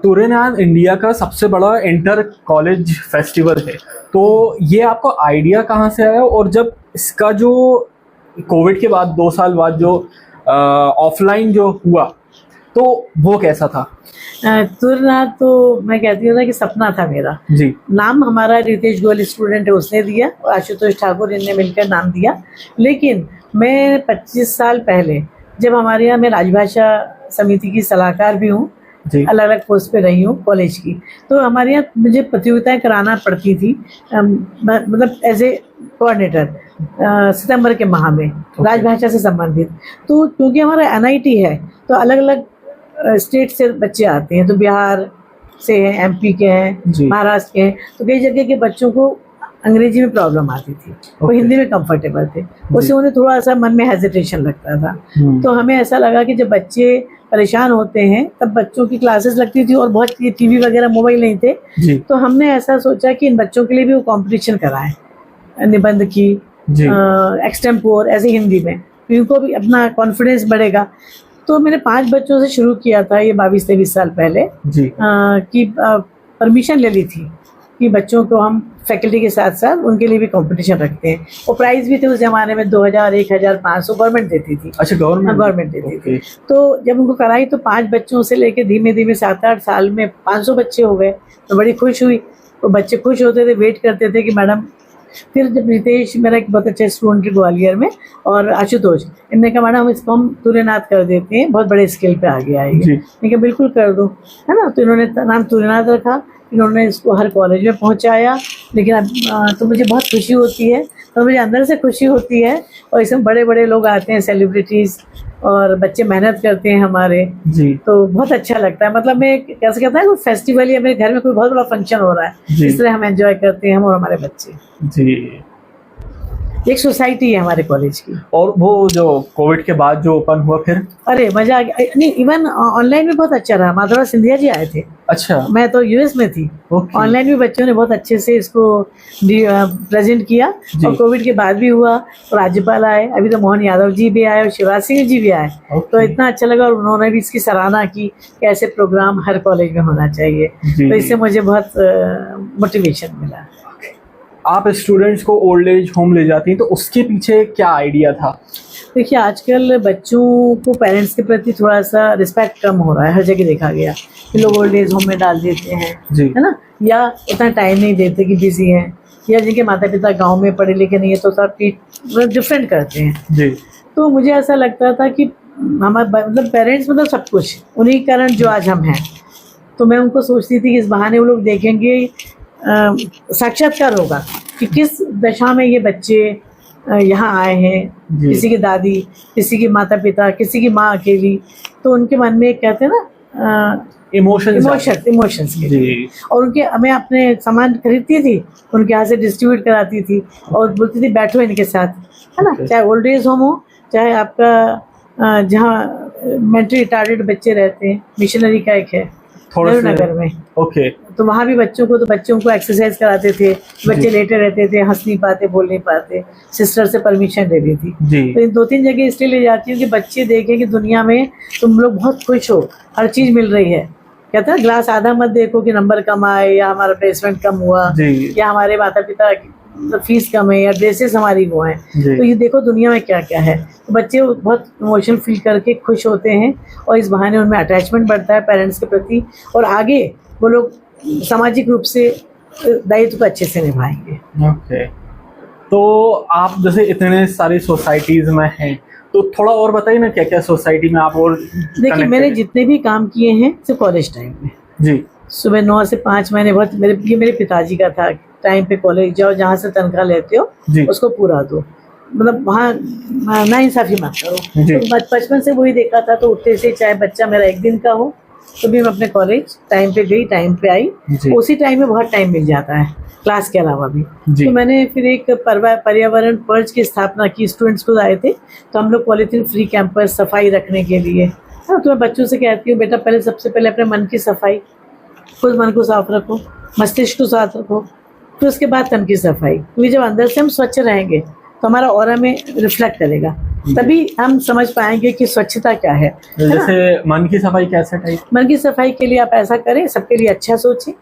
तुरेनान इंडिया का सबसे बड़ा इंटर कॉलेज फेस्टिवल है, तो ये आपको आइडिया कहाँ से आया? और जब इसका जो कोविड के बाद 2 साल बाद जो ऑफलाइन जो हुआ, तो वो कैसा था? तुरनाथ तो मैं कहती हूँ ना कि सपना था मेरा जी। नाम हमारा रितेश गोयल स्टूडेंट है, उसने दिया, और आशुतोष ठाकुर इनने मिलकर नाम दिया, लेकिन मैं 25 साल पहले, जब हमारे यहाँ, मैं राजभाषा समिति की सलाहकार भी हूँ, अलग अलग पोस्ट पे रही हूँ कॉलेज की, तो हमारे यहाँ मुझे प्रतियोगिताएं कराना पड़ती थी, मतलब एज ए कोऑर्डिनेटर सितंबर के माह में, राजभाषा से संबंधित। तो क्योंकि हमारा NIT है, तो अलग अलग स्टेट से बच्चे आते हैं, तो बिहार से हैं, MP के हैं, महाराष्ट्र के हैं, तो कई जगह के बच्चों को अंग्रेजी में प्रॉब्लम आती थी, वो हिंदी में कंफर्टेबल थे, उससे उन्हें थोड़ा सा मन में हेजिटेशन लगता था। तो हमें ऐसा लगा कि जब बच्चे परेशान होते हैं तब बच्चों की क्लासेस लगती थी, और बहुत टीवी वगैरह मोबाइल नहीं थे, तो हमने ऐसा सोचा कि इन बच्चों के लिए भी वो कंपटीशन कराएं, निबंध की, एक्सटेम्पोर, ऐसे हिंदी में, इनको भी अपना कॉन्फिडेंस बढ़ेगा। तो मैंने 5 बच्चों से शुरू किया था, ये 22-23 साल पहले, कि परमिशन ले ली थी कि बच्चों को हम फैकल्टी के साथ साथ उनके लिए भी कंपटीशन रखते हैं, और प्राइस भी थे उस जमाने में 2000, 1500 गवर्नमेंट देती थी। अच्छा, गवर्नमेंट देती थी। तो जब उनको कराई तो 5 बच्चों से लेके धीमे धीमे 7-8 साल में 500 बच्चे हो गए, तो बड़ी खुश हुई। तो बच्चे खुश होते थे, वेट करते थे कि मैडम। फिर जब रितेश, मेरा एक बहुत अच्छा स्टूडेंट ग्वालियर में, और आशुतोष, इनने कहा मैडम इसको हम तुर्यनाथ कर देते हैं, बहुत बड़े स्केल पे आ गया है। मैंने कहा बिल्कुल कर दो, है ना। तो इन्होंने नाम तुर्यनाथ रखा, इन्होंने इसको हर कॉलेज में पहुंचाया। लेकिन अब तो मुझे बहुत खुशी होती है, तो मुझे अंदर से खुशी होती है, और इसमें बड़े बड़े लोग आते हैं, सेलिब्रिटीज़, और बच्चे मेहनत करते हैं हमारे, तो बहुत अच्छा लगता है। मतलब मैं कैसे कहता है, कोई फेस्टिवल या मेरे घर में कोई बहुत बड़ा फंक्शन हो रहा है, इस तरह हम एंजॉय करते हैं, हम और हमारे बच्चे। एक सोसाइटी है हमारे कॉलेज की। और वो जो कोविड के बाद जो ओपन हुआ, फिर अरे मजा आ गया। नहीं, इवन ऑनलाइन भी बहुत अच्छा रहा। माधुरा सिंधिया जी आए थे। अच्छा, मैं तो US में थी। ऑनलाइन भी बच्चों ने बहुत अच्छे से इसको प्रेजेंट किया, और कोविड के बाद भी हुआ, और राज्यपाल आए, अभी तो मोहन यादव जी भी आए, और शिवराज सिंह जी भी आए। तो इतना अच्छा लगा, और उन्होंने भी इसकी सराहना की कि ऐसे प्रोग्राम हर कॉलेज में होना चाहिए। तो इससे मुझे बहुत मोटिवेशन मिला। आप स्टूडेंट्स को ओल्ड एज होम ले जाती हैं, तो उसके पीछे क्या आइडिया था? देखिए, आजकल बच्चों को पेरेंट्स के प्रति थोड़ा सा रिस्पेक्ट कम हो रहा है, हर जगह देखा गया कि लोग ओल्ड एज होम में डाल देते हैं, है ना, या उतना टाइम नहीं देते कि बिजी हैं, या जिनके माता पिता गांव में पढ़े लिखे नहीं है तो सब डिफरेंट करते हैं। तो मुझे ऐसा लगता था कि हमारे मतलब पेरेंट्स मतलब सब कुछ उन्हीं कारण जो आज हम हैं। तो मैं उनको सोचती थी कि इस बहाने वो लोग देखेंगे, साक्षात्कार होगा कि किस दशा में ये बच्चे यहाँ आए हैं, किसी की दादी, किसी की माता पिता, किसी की माँ अकेली, तो उनके मन में कहते हैं ना इमोशंस के लिए। और उनके, मैं अपने सामान खरीदती थी, उनके यहाँ से डिस्ट्रीब्यूट कराती थी, और बोलती थी बैठो इनके साथ, है ना, चाहे ओल्ड एज होम हो, चाहे आपका जहाँ मेंटली रिटार्डेड बच्चे रहते हैं। मिशनरी का एक है नगर में, तो वहाँ भी बच्चों को एक्सरसाइज कराते थे। बच्चे लेटे रहते थे, हंस नहीं पाते, बोल नहीं पाते, सिस्टर से परमिशन ले ली थी। तो इन 2-3 जगह इसलिए ले जाती हूँ कि बच्चे देखें कि दुनिया में तुम लोग बहुत खुश हो, हर चीज़ मिल रही है। कहते हैं ग्लास आधा मत देखो कि नंबर कम आए, या हमारा प्लेसमेंट कम हुआ, या हमारे माता पिता फीस कम है, या ड्रेसेस हमारी वो हैं। तो ये देखो दुनिया में क्या क्या है। तो बच्चे बहुत इमोशनल फील करके खुश होते हैं, और इस बहाने उनमें अटैचमेंट बढ़ता है पेरेंट्स के प्रति, और आगे वो लोग सामाजिक रूप से दायित्व को अच्छे से निभाएंगे। तो आप जैसे इतने सारी सोसाइटीज में हैं, तो थोड़ा और बताइए ना क्या क्या सोसाइटी में आप और। देखिए, मैंने जितने भी काम किए हैं सिर्फ कॉलेज टाइम में, सुबह 9 से 5 महीने, बहुत मेरे पिताजी का था, टाइम पे कॉलेज जाओ, जहाँ से तनख्वाह लेते हो उसको पूरा दो, मतलब वहाँ नाइंसाफी मत करो। तो बचपन से वही देखा था। तो उठते से, चाहे बच्चा मेरा 1 दिन का हो, तो भी मैं अपने कॉलेज टाइम पे गई, टाइम पे आई। उसी टाइम में बहुत टाइम मिल जाता है क्लास के अलावा भी। तो मैंने फिर एक पर्यावरण पर्च की स्थापना की, स्टूडेंट्स को आए थे, तो हम लोग पॉलीथीन फ्री कैंपस सफाई रखने के लिए। हाँ, तो मैं बच्चों से कहती हूँ, बेटा पहले सबसे पहले अपने मन की सफाई, खुद मन को साफ रखो, मस्तिष्क को साफ रखो, फिर उसके बाद तन की सफाई। क्योंकि जब अंदर से हम स्वच्छ रहेंगे तो हमारा ऑरा में रिफ्लेक्ट करेगा, तभी हम समझ पाएंगे कि स्वच्छता क्या है। जैसे मन की सफाई कैसे टाइप? मन की सफाई के लिए आप ऐसा करें, सबके लिए अच्छा सोचें,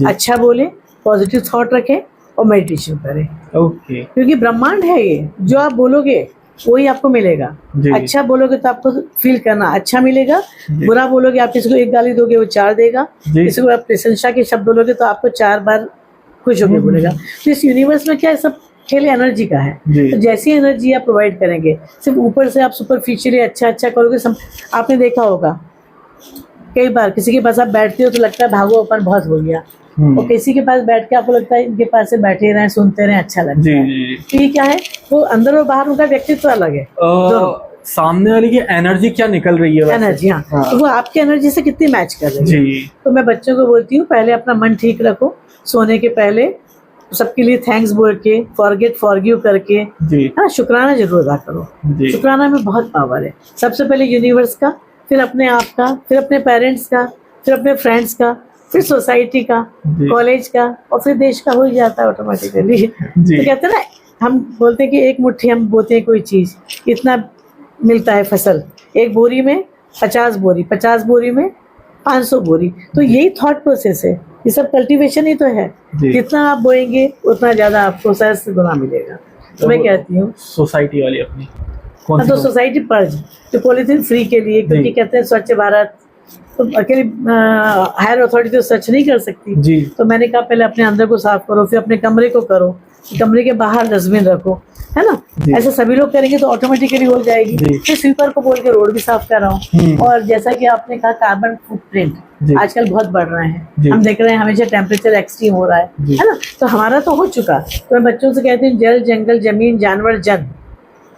अच्छा बोले, पॉजिटिव थॉट रखें, और मेडिटेशन करें। क्योंकि ब्रह्मांड है ये, जो आप बोलोगे वही आपको मिलेगा। अच्छा बोलोगे तो आपको फील करना अच्छा मिलेगा, बुरा बोलोगे, आप किसी को 1 गाली दोगे वो 4 देगा, किसी को आप प्रशंसा के शब्द बोलोगे तो आपको 4 बार खुश होकर बोलेगा। तो इस यूनिवर्स में क्या है, सब खेल एनर्जी का है। जी। तो जैसी एनर्जी आप प्रोवाइड करेंगे, सिर्फ ऊपर से आप सुपरफिशियली अच्छा करोगे, आपने देखा होगा कई बार किसी के पास आप बैठते हो तो लगता है भागो अपन बहुत हो गया, और किसी के पास बैठ के आपको लगता है इनके पास से बैठे रहें सुनते रहें अच्छा लगता है। जी। तो ये क्या है, वो अंदर और बाहर उनका व्यक्तित्व अलग है। सामने वाले की एनर्जी क्या निकल रही है, एनर्जी, हाँ, तो वो आपकी एनर्जी से कितनी मैच कर रही है। जी। तो मैं बच्चों को बोलती हूँ पहले अपना मन ठीक रखो, सोने के पहले सबके लिए थैंक्स बोल के, फॉरगेट फॉरगिव करके, जी, हाँ, शुक्राना जरूर अदा करो। जी। शुक्राना में बहुत पावर है। सबसे पहले यूनिवर्स का, फिर अपने आप का, फिर अपने पेरेंट्स का, फिर अपने फ्रेंड्स का, फिर सोसाइटी का, कॉलेज का, और फिर देश का हो ही जाता है ऑटोमेटिकली। तो कहते हैं ना, हम बोलते हैं कि एक मुट्ठी हम बोते हैं कोई चीज़, इतना मिलता है फसल, एक बोरी में 50 बोरी, 50 बोरी में 500 बोरी। तो यही थॉट प्रोसेस है, ये सब कल्टीवेशन ही तो है। जितना आप बोएंगे उतना ज़्यादा आपको सहस्त्र गुना मिलेगा। तो मैं कहती हूँ सोसाइटी वाली अपनी तो सोसाइटी पर्ज जो पॉलीथीन फ्री के लिए, क्योंकि कहते हैं स्वच्छ भारत, तो अकेली हायर अथॉरिटी तो सच नहीं कर सकती जी। तो मैंने कहा पहले अपने अंदर को साफ करो, फिर अपने कमरे को करो, कमरे के बाहर डस्टबिन रखो, है ना। ऐसे सभी लोग करेंगे तो ऑटोमेटिकली हो जाएगी। फिर स्वीपर को बोल के रोड भी साफ कर रहा हूँ। और जैसा कि आपने कहा कार्बन फुटप्रिंट आजकल बहुत बढ़ रहे हैं, हम देख रहे हैं हमेशा टेम्परेचर एक्सट्रीम हो रहा है ना। तो हमारा तो हो चुका, तो मैं बच्चों से कहती हूँ जल जंगल जमीन जानवर जन,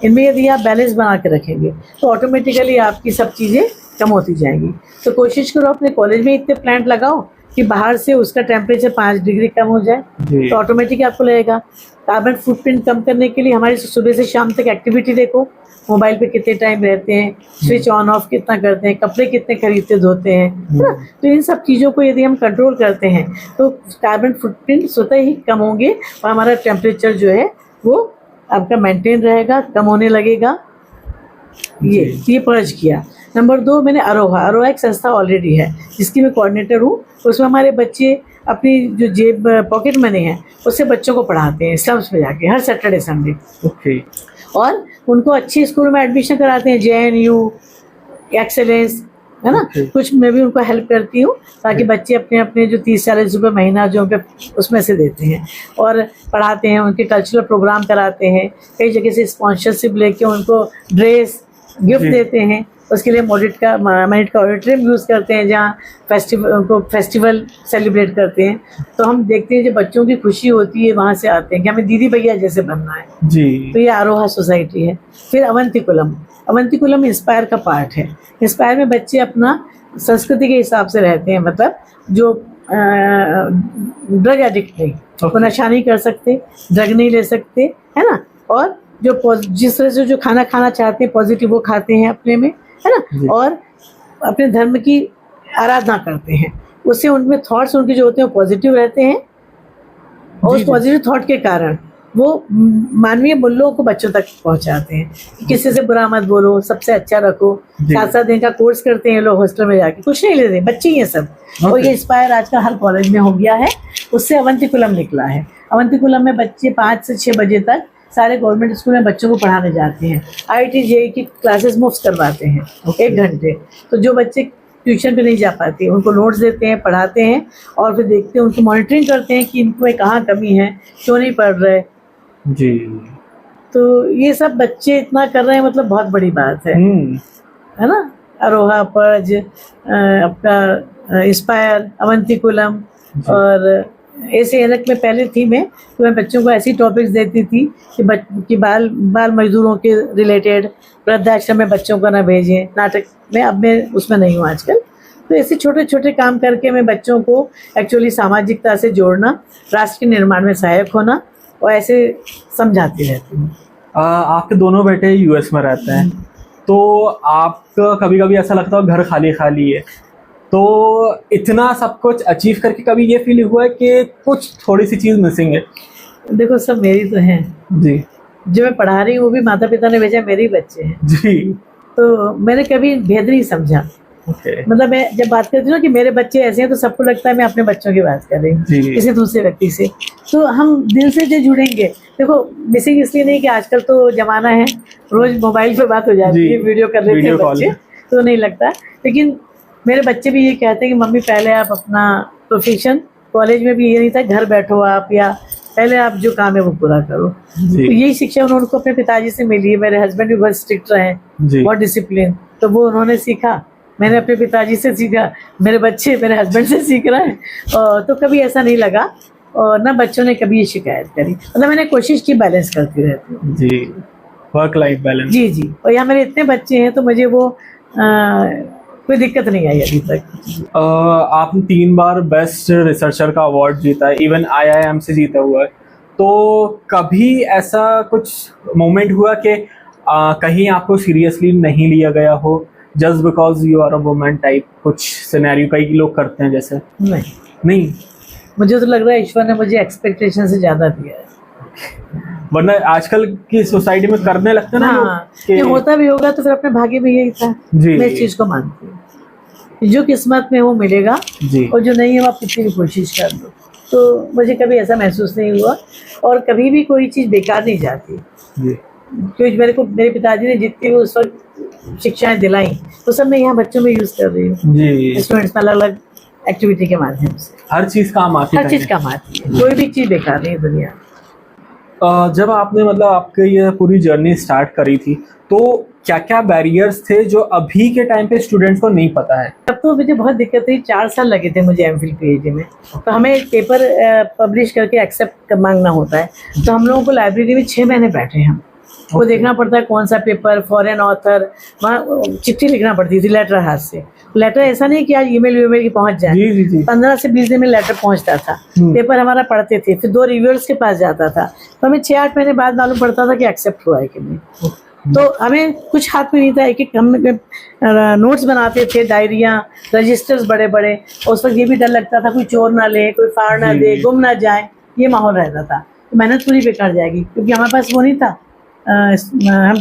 इनमें यदि आप बैलेंस बना के रखेंगे तो ऑटोमेटिकली आपकी सब चीज़ें कम होती जाएंगी। तो कोशिश करो अपने कॉलेज में इतने प्लांट लगाओ कि बाहर से उसका टेम्परेचर 5 डिग्री कम हो जाए, तो ऑटोमेटिक आपको लगेगा। कार्बन फुटप्रिंट कम करने के लिए हमारी सुबह से शाम तक एक्टिविटी देखो, मोबाइल पे कितने टाइम रहते हैं, स्विच ऑन ऑफ कितना करते हैं, कपड़े कितने खरीदते धोते हैं, है ना। तो इन सब चीज़ों को यदि हम कंट्रोल करते हैं तो कार्बन फुटप्रिंट स्वतः ही कम होंगे और हमारा टेम्परेचर जो है वो आपका मेंटेन रहेगा, कम होने लगेगा। ये पर्ज किया। नंबर 2, मैंने अरोहा एक संस्था ऑलरेडी है जिसकी मैं कोऑर्डिनेटर हूँ। उसमें हमारे बच्चे अपनी जो जेब पॉकेट मनी है उससे बच्चों को पढ़ाते हैं स्लम्स में जाके हर सैटरडे संडे। ओके। और उनको अच्छी स्कूल में एडमिशन कराते हैं, JNU, एक्सेलेंस, है ना। कुछ मैं भी उनको हेल्प करती हूँ ताकि बच्चे अपने अपने जो 30-40 रुपये महीना जो उनके उसमें से देते हैं और पढ़ाते हैं, उनके कल्चरल प्रोग्राम कराते हैं, कई जगह से स्पॉन्सरशिप लेके उनको ड्रेस गिफ्ट देते हैं। उसके लिए मिनट का ऑडिटोरियम यूज़ करते हैं जहाँ फेस्टिवल सेलिब्रेट करते हैं। तो हम देखते हैं जो बच्चों की खुशी होती है वहाँ से आते हैं कि हमें दीदी भैया जैसे बनना है जी। तो ये आरोहा सोसाइटी है। फिर अवंतिकुलम इंस्पायर का पार्ट है। इंस्पायर में बच्चे अपना संस्कृति के हिसाब से रहते हैं, मतलब जो ड्रग एडिक्ट नहीं, वो नशा नहीं कर सकते, ड्रग नहीं ले सकते, है ना। और जो जिस तरह से जो खाना खाना चाहते हैं पॉजिटिव वो खाते हैं अपने में, है ना। और अपने धर्म की आराधना करते हैं, उससे उनमें थॉट्स उनके जो होते हैं वो पॉजिटिव रहते हैं। और उस पॉजिटिव थॉट के कारण वो मानवीय मूल्यों को बच्चों तक पहुंचाते हैं। किसी से बुरा मत बोलो, सबसे अच्छा रखो। 7-7 दिन का कोर्स करते हैं लोग हॉस्टल में जाके, कुछ नहीं लेते, बच्चे ही हैं सब। और ये इंस्पायर आजकल हर कॉलेज में हो गया है। उससे अवंतिकुलम निकला है। अवंतिकुलम में बच्चे 5 से 6 बजे तक सारे गवर्नमेंट स्कूल में बच्चों को पढ़ाने जाते हैं। IIT JEE की क्लासेस मुफ्त करवाते हैं 1 घंटे। तो जो बच्चे ट्यूशन पे नहीं जा पाते उनको नोट्स देते हैं, पढ़ाते हैं और फिर देखते हैं, उनकी मॉनिटरिंग करते हैं कि इनको कहाँ कमी है, क्यों नहीं पढ़ रहे जी। तो ये सब बच्चे इतना कर रहे हैं, मतलब बहुत बड़ी बात है ना। अरोहा, पर्ज, आपका इंस्पायर, अवंतिकुलम और ऐसे एनक में पहले थी मैं, तो मैं बच्चों को ऐसी टॉपिक्स देती थी कि बाल मजदूरों के रिलेटेड, वृद्धाश्रम में बच्चों को ना भेजें, नाटक में। अब मैं उसमें नहीं हूँ आजकल। तो ऐसे छोटे छोटे काम करके मैं बच्चों को एक्चुअली सामाजिकता से जोड़ना, राष्ट्र के निर्माण में सहायक होना और ऐसे समझाती रहती हूँ। आपके दोनों बेटे US में रहते हैं, तो आपका कभी कभी ऐसा लगता है घर खाली खाली है, तो इतना सब कुछ अचीव करके कभी ये फील हुआ है कि कुछ थोड़ी सी चीज़ मिसिंग है? देखो सब मेरी तो हैं जी, जो मैं पढ़ा रही हूँ वो भी माता पिता ने भेजा, मेरे ही बच्चे हैं जी। तो मैंने कभी भेद नहीं समझा। मतलब मैं जब बात करती हूँ ना कि मेरे बच्चे ऐसे हैं, तो सबको लगता है मैं अपने बच्चों की बात कर रही हूँ किसी दूसरे व्यक्ति से। तो हम दिल से जो जुड़ेंगे, देखो मिसिंग इसलिए नहीं कि आजकल तो जमाना है, रोज मोबाइल पे बात हो जाती है, वीडियो कर लेते हैं बच्चे, तो नहीं लगता। लेकिन मेरे बच्चे भी ये कहते हैं कि मम्मी पहले आप अपना प्रोफेशन, कॉलेज में भी ये नहीं था घर बैठो आप या पहले आप जो काम है वो पूरा करो। तो यही शिक्षा उनको अपने पिताजी से मिली है। मेरे हस्बैंड भी बहुत स्ट्रिक्ट रहे, बहुत डिसिप्लिन, तो वो उन्होंने सीखा, मैंने अपने पिताजी से सीखा, मेरे बच्चे मेरे हस्बैंड से सीख रहे हैं। तो कभी ऐसा नहीं लगा और ना बच्चों ने कभी ये शिकायत करी। मतलब मैंने कोशिश की बैलेंस करती रहती हूँ जी, वर्क लाइफ बैलेंस। जी जी। और यहाँ मेरे इतने बच्चे हैं तो मुझे वो कोई दिक्कत नहीं आई अभी तक। आपने 3 बार बेस्ट रिसर्चर का अवार्ड जीता है, इवन IIM से जीता हुआ है। तो कभी ऐसा कुछ मोमेंट हुआ कि कहीं आपको सीरियसली नहीं लिया गया हो just because you are a woman type, कुछ सिनेरियो कई लोग करते हैं जैसे? नहीं, मुझे तो लग रहा है ईश्वर ने मुझे एक्सपेक्टेशन से ज्यादा दिया है। वरना आजकल की सोसाइटी में करने लगते हैं ना लोग ये होता भी होगा तो फिर अपने भाग्य में यही था। मैं इस चीज को मानती हूँ, जो किस्मत में वो मिलेगा जी। और जो नहीं है वो आप कितनी भी कोशिश कर लो। तो मुझे कभी ऐसा महसूस नहीं हुआ और कभी भी कोई चीज़ बेकार नहीं जाती जी। क्योंकि मेरे पिताजी ने जितनी भी उस वक्त शिक्षाएं दिलाई वो सब मैं यहाँ बच्चों में यूज कर रही हूँ, स्टूडेंट्स में अलग अलग एक्टिविटी के माध्यम से। हर चीज़ काम आती है, हर चीज़ काम आती है, कोई भी चीज़ बेकार नहीं है दुनिया। जब आपने मतलब आपकी ये पूरी जर्नी स्टार्ट करी थी तो क्या क्या बैरियर्स थे जो अभी के टाइम पे स्टूडेंट्स को नहीं पता है? तब तो मुझे बहुत दिक्कत हुई, 4 साल लगे थे मुझे MPhil PhD में। तो हमें पेपर पब्लिश करके एक्सेप्ट मांगना होता है, तो हम लोगों को लाइब्रेरी में 6 महीने बैठे हम वो देखना पड़ता है कौन सा पेपर, फॉरेन ऑथर, वहाँ चिट्ठी लिखना पड़ती थी लेटर हाथ से। लेटर ऐसा नहीं कि आज ईमेल की पहुंच जाए, 15 से 20 दिन में लेटर पहुंचता था। पेपर हमारा पढ़ते थे, फिर 2 रिव्यूअर्स के पास जाता था, तो हमें 6-8 महीने बाद मालूम पड़ता था कि एक्सेप्ट हुआ है कि नहीं। तो हमें कुछ हाथ में नहीं था, एक हम नोट्स बनाते थे, डायरियाँ, रजिस्टर्स बड़े बड़े। उस वक्त ये भी डर लगता था कोई चोर ना ले, कोई फाड़ ना दे, गुम ना जाए, ये माहौल रहता था। तो मेहनत पूरी बेकार जाएगी क्योंकि हमारे पास वो नहीं था हम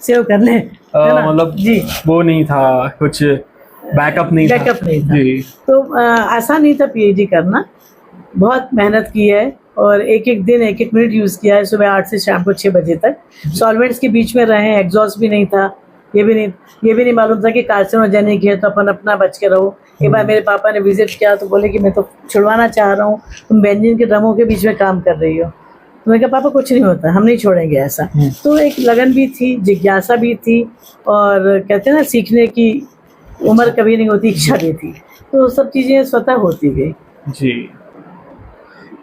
सेव कर लें, मतलब जी वो नहीं था, कुछ बैकअप नहीं था। तो आसान नहीं था PhD करना, बहुत मेहनत की है और एक दिन 1 मिनट यूज़ किया है, सुबह 8 से शाम को 6 बजे तक। सॉल्वेंट्स के बीच में रहे, एग्जॉस्ट भी नहीं था, ये भी नहीं मालूम था कि कार्सिनोजेनिक है, तो अपन अपना बच के रहो। एक बार मेरे पापा ने विजिट किया तो बोले कि मैं तो छुड़वाना चाह रहा हूँ, तुम बेंजीन के ड्रमों के बीच में काम कर रही हो। तो मैंने कहा पापा कुछ नहीं होता, हम नहीं छोड़ेंगे ऐसा। तो एक लगन भी थी, जिज्ञासा भी थी और कहते हैं ना सीखने की उम्र कभी नहीं होती, इच्छा भी थी। तो सब चीज़ें स्वतः होती गई जी।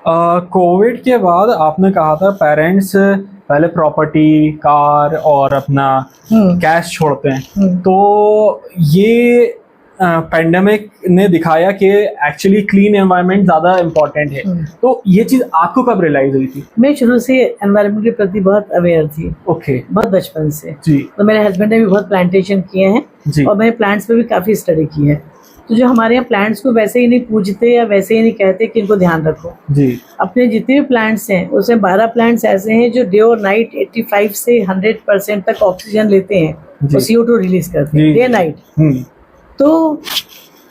कोविड के बाद आपने कहा था पेरेंट्स पहले प्रॉपर्टी, कार और अपना कैश छोड़ते हैं, तो ये पेंडेमिक ने दिखाया कि एक्चुअली क्लीन एनवायरनमेंट ज़्यादा इम्पोर्टेंट है। तो ये चीज़ आपको कब रियलाइज हुई थी? मैं शुरू से एनवायरनमेंट के प्रति बहुत अवेयर थी। बहुत बचपन से जी। तो मेरे हस्बैंड ने भी बहुत प्लांटेशन किए हैं जी। और मैंने प्लांट्स पे भी काफ़ी स्टडी की है। तो जो हमारे यहाँ प्लांट्स को वैसे ही नहीं पूजते या वैसे ही नहीं कहते कि इनको ध्यान रखो जी। अपने जितने भी प्लांट्स हैं उसमें 12 प्लांट्स ऐसे हैं जो डे और नाइट 85 से 100% तक ऑक्सीजन लेते हैं और CO2 रिलीज करते हैं डे नाइट। तो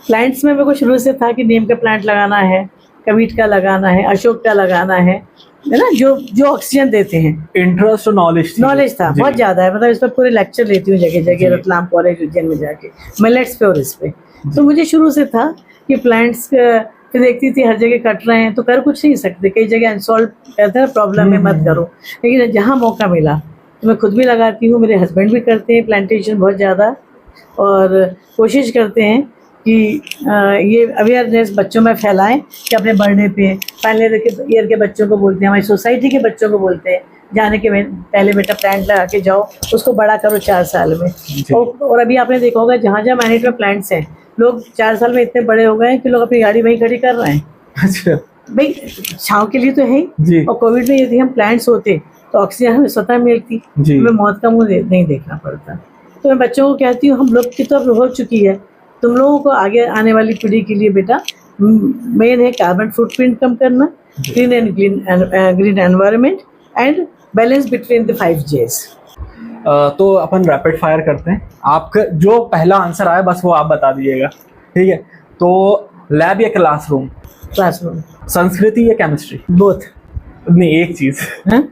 प्लांट्स में मेरे को शुरू से था कि नीम का प्लांट लगाना है, कबीट का लगाना है, अशोक का लगाना है ना, जो ऑक्सीजन देते हैं। इंटरेस्ट और नॉलेज था बहुत ज्यादा है। मतलब इस पर पूरे लेक्चर लेती हूँ जगह जगह, रतलाम कॉलेज उज्जैन में जाके मिलेट्स पे और इस पे। तो मुझे शुरू से था कि प्लांट्स फिर देखती थी हर जगह कट रहे हैं तो कर कुछ नहीं सकते, कई जगह अनसॉल्व कहते हैं प्रॉब्लम है मत करो, लेकिन जहाँ मौका मिला तो मैं खुद भी लगाती हूँ, मेरे हस्बैंड भी करते हैं प्लांटेशन बहुत ज़्यादा और कोशिश करते हैं कि ये अवेयरनेस बच्चों में फैलाएं कि अपने बर्थडे पे फाइनल ईयर के बच्चों को बोलते हैं, हमारी सोसाइटी के बच्चों को बोलते हैं जाने के पहले बेटा प्लांट लगा के जाओ, उसको बड़ा करो 4 साल में। और अभी आपने देखा होगा जहाँ जहाँ मैनेज में प्लांट्स हैं लोग 4 साल में इतने बड़े हो गए हैं कि लोग अपनी गाड़ी वहीं खड़ी कर रहे हैं। अच्छा भाई छाँव के लिए तो है ही। और कोविड में यदि हम प्लांट्स होते तो ऑक्सीजन हमें स्वतः मिलती, हमें मौत का मुँह नहीं देखना पड़ता। तो मैं बच्चों को कहती हूँ हम लोग की तो अब हो चुकी है, तुम लोगों को आगे आने वाली पीढ़ी के लिए बेटा मेन है कार्बन फुटप्रिंट कम करना, green environment and balance between the 5 J's। तो अपन रैपिड फायर करते हैं, आपका जो पहला आंसर आया बस वो आप बता दीजिएगा, ठीक है? तो लैब या क्लासरूम? क्लासरूम। संस्कृति या केमिस्ट्री? बोथ। नहीं एक चीज,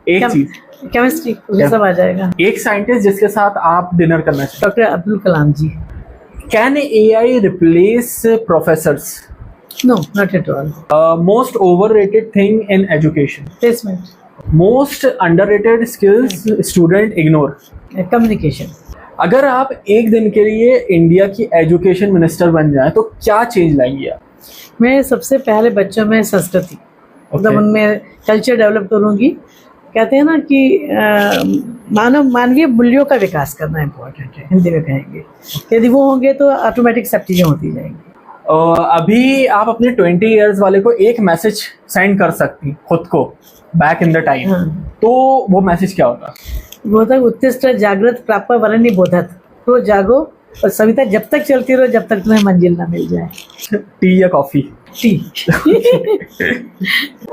एक चीज केमिस्ट्री, सब आ जाएगा। एक साइंटिस्ट जिसके साथ आप डिनर करना चाहिए? Doctor Abdul Kalam ji. Can AI replace professors? No, not at all. Most overrated thing in education. Placement, Most underrated skills student ignore. communication. अगर आप एक दिन के लिए इंडिया की एजुकेशन मिनिस्टर बन जाए तो क्या चेंज लाएंगी आप? मैं सबसे पहले बच्चों में संस्कृति, मतलब उनमें कल्चर डेवलप करूंगी। कहते हैं ना कि मानवीय मूल्यों का विकास करना इम्पोर्टेंट है, हिंदी में कहेंगे। यदि वो होंगे तो ऑटोमेटिक सब चीज़ें होती जाएंगी। अभी आप अपने 20 इयर्स वाले को एक मैसेज सेंड कर सकती खुद को बैक इन द टाइम, तो वो मैसेज क्या होता? वो तक उत्तिष्ठ जागृत प्राप्त वरणी बोधत, तो जागो और सविता जब तक चलती रहो जब तक तुम्हें मंजिल ना मिल जाए। टी या कॉफी? टी।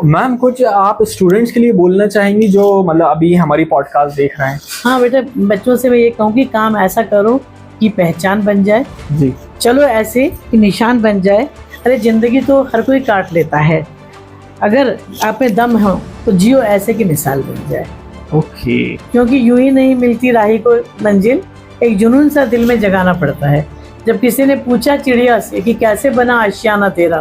मैम, कुछ आप स्टूडेंट्स के लिए बोलना चाहेंगी जो मतलब अभी हमारी पॉडकास्ट देख रहे हैं? हाँ बेटा, बच्चों से मैं ये कहूँ कि काम ऐसा करो कि पहचान बन जाए। जी। चलो ऐसे कि निशान बन जाए। अरे जिंदगी तो हर कोई काट लेता है, अगर आप में दम हो तो जियो ऐसे की मिसाल बन जाए। ओके। क्योंकि यूं ही नहीं मिलती राही को मंजिल, एक जुनून सा दिल में जगाना पड़ता है। जब किसी ने पूछा चिड़िया से कि कैसे बना आशियाना तेरा,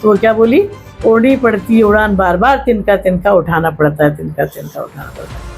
तो वो क्या बोली? ओढ़नी पड़ती उड़ान बार बार, तिनका तिनका उठाना पड़ता है, तिनका तिनका उठाना पड़ता है।